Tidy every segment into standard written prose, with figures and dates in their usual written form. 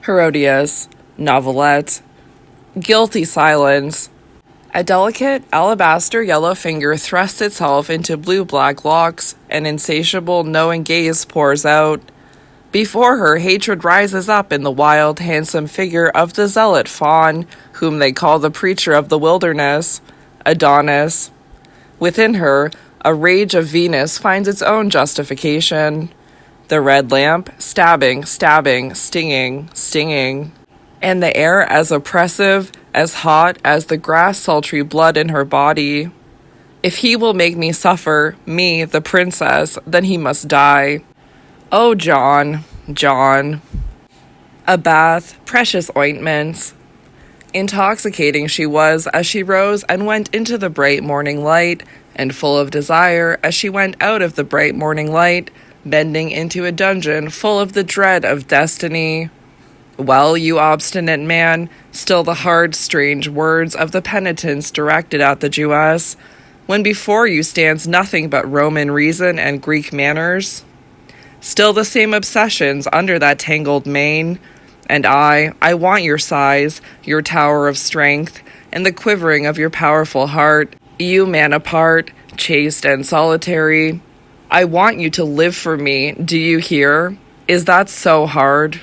Herodias, novelette, guilty silence. A delicate alabaster yellow finger thrusts itself into blue-black locks, an insatiable, knowing gaze pours out. Before her, hatred rises up in the wild, handsome figure of the zealot faun, whom they call the preacher of the wilderness, Adonis. Within her, a rage of Venus finds its own justification. The red lamp, stabbing, stinging, and the air as oppressive, as hot as the grass-sultry blood in her body. If he will make me suffer, me, the princess, then he must die. Oh, John. A bath, precious ointments. Intoxicating she was as she rose and went into the bright morning light, and full of desire as she went out of the bright morning light, bending into a dungeon full of the dread of destiny. Well, you obstinate man, still the hard, strange words of the penitents directed at the Jewess, when before you stands nothing but Roman reason and Greek manners? Still the same obsessions under that tangled mane, and I want your sighs, your tower of strength, and the quivering of your powerful heart, you man apart, chaste and solitary. I want you to live for me, do you hear? Is that so hard?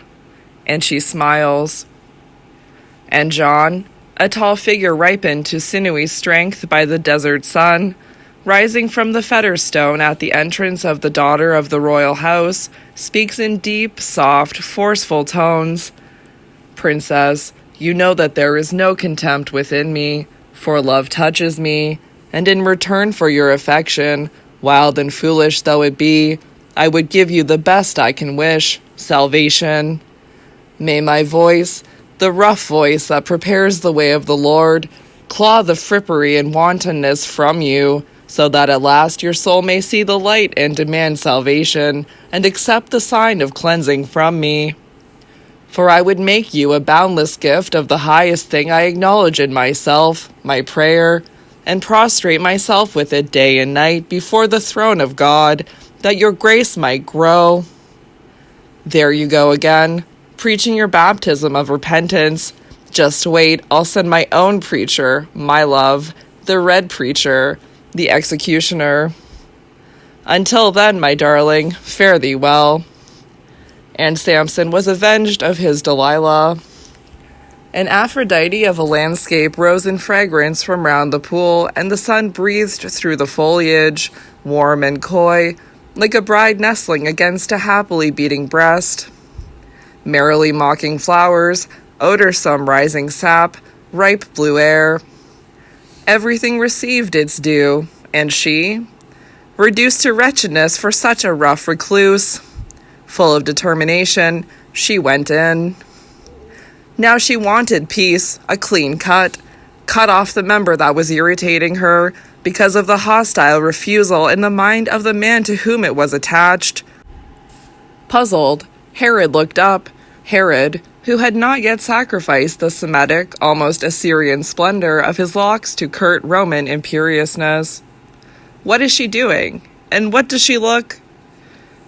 And she smiles. And John, a tall figure ripened to sinewy strength by the desert sun, rising from the fetter stone at the entrance of the daughter of the royal house, speaks in deep, soft, forceful tones. Princess, you know that there is no contempt within me, for love touches me, and in return for your affection, wild and foolish though it be, I would give you the best I can wish, salvation. May my voice, the rough voice that prepares the way of the Lord, claw the frippery and wantonness from you, so that at last your soul may see the light and demand salvation, and accept the sign of cleansing from me. For I would make you a boundless gift of the highest thing I acknowledge in myself, my prayer, and prostrate myself with it day and night before the throne of God, that your grace might grow. There you go again, preaching your baptism of repentance. Just wait, I'll send my own preacher, my love, the red preacher, the executioner. Until then, my darling, fare thee well. And Samson was avenged of his Delilah. An Aphrodite of a landscape rose in fragrance from round the pool, and the sun breathed through the foliage, warm and coy, like a bride nestling against a happily beating breast. Merrily mocking flowers, odorsome rising sap, ripe blue air. Everything received its due, and she, reduced to wretchedness for such a rough recluse, full of determination, she went in. Now she wanted peace, a clean cut off the member that was irritating her because of the hostile refusal in the mind of the man to whom it was attached. Puzzled, Herod looked up, Herod, who had not yet sacrificed the Semitic, almost Assyrian splendor of his locks to curt Roman imperiousness. What is she doing? And what does she look?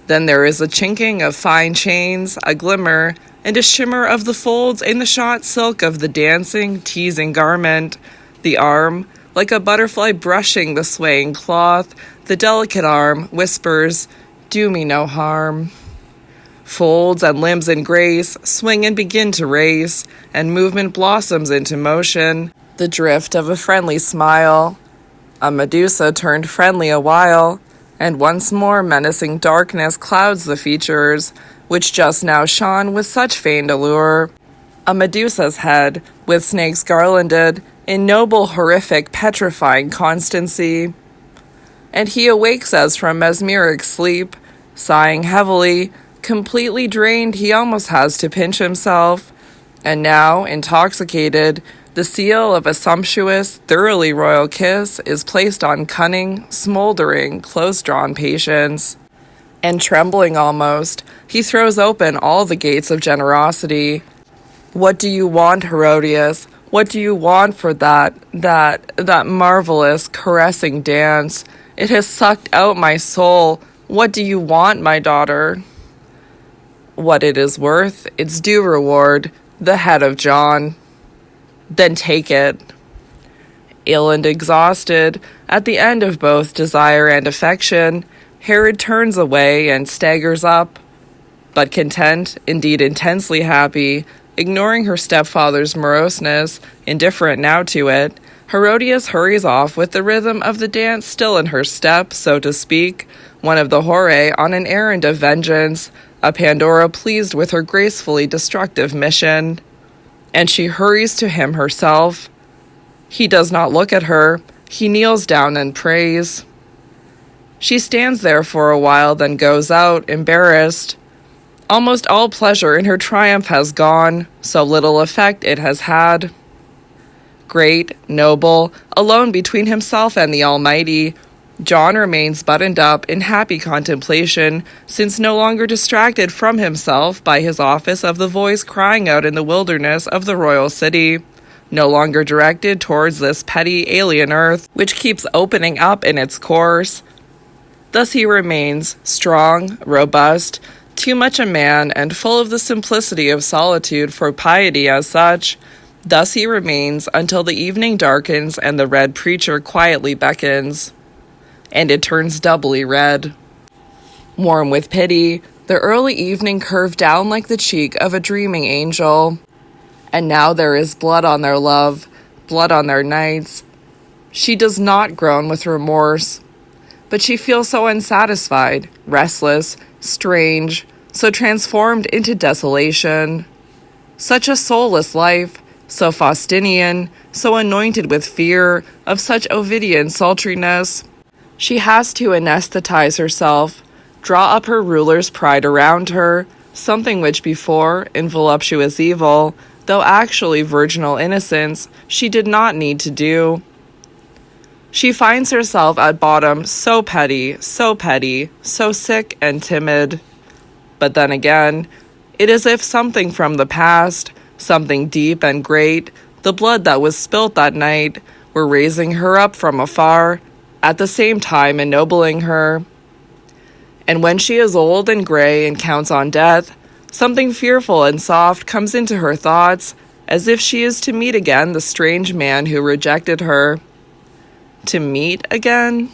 Then there is a chinking of fine chains, a glimmer, and a shimmer of the folds in the shot silk of the dancing, teasing garment. The arm, like a butterfly brushing the swaying cloth, the delicate arm, whispers, "Do me no harm." Folds and limbs in grace swing and begin to race, and movement blossoms into motion, the drift of a friendly smile. A Medusa turned friendly a while, and once more menacing darkness clouds the features, which just now shone with such feigned allure. A Medusa's head, with snakes garlanded, in noble, horrific, petrifying constancy. And he awakes as from mesmeric sleep, sighing heavily, completely drained he almost has to pinch himself, and now, intoxicated, the seal of a sumptuous, thoroughly royal kiss is placed on cunning, smoldering, close-drawn patience. And trembling almost, he throws open all the gates of generosity. What do you want, Herodias? What do you want for that marvelous, caressing dance? It has sucked out my soul. What do you want, my daughter? what it is worth, its due reward, the head of John. Then take it. Ill and exhausted, at the end of both desire and affection, Herod turns away and staggers up. But content, indeed intensely happy, ignoring her stepfather's moroseness, indifferent now to it, Herodias hurries off with the rhythm of the dance still in her step, so to speak, one of the Horae on an errand of vengeance, a Pandora pleased with her gracefully destructive mission. And she hurries to him herself. He does not look at her. He kneels down and prays. She stands there for a while, then goes out, embarrassed. Almost all pleasure in her triumph has gone, so little effect it has had. Great, noble, alone between himself and the Almighty, John remains buttoned up in happy contemplation, since no longer distracted from himself by his office of the voice crying out in the wilderness of the royal city, no longer directed towards this petty alien earth, which keeps opening up in its course. Thus he remains, strong, robust, too much a man, and full of the simplicity of solitude for piety as such. Thus he remains until the evening darkens and the red preacher quietly beckons. And it turns doubly red. Warm with pity, the early evening curved down like the cheek of a dreaming angel. And now there is blood on their love, blood on their nights. She does not groan with remorse, but she feels so unsatisfied, restless, strange, so transformed into desolation. Such a soulless life, so Faustinian, so anointed with fear, of such Ovidian sultriness. She has to anesthetize herself, draw up her ruler's pride around her, something which before, in voluptuous evil, though actually virginal innocence, she did not need to do. She finds herself at bottom so petty, so sick and timid. But then again, it is as if something from the past, something deep and great, the blood that was spilt that night, were raising her up from afar, at the same time ennobling her. And when she is old and gray and counts on death, something fearful and soft comes into her thoughts, as if she is to meet again the strange man who rejected her. To meet again?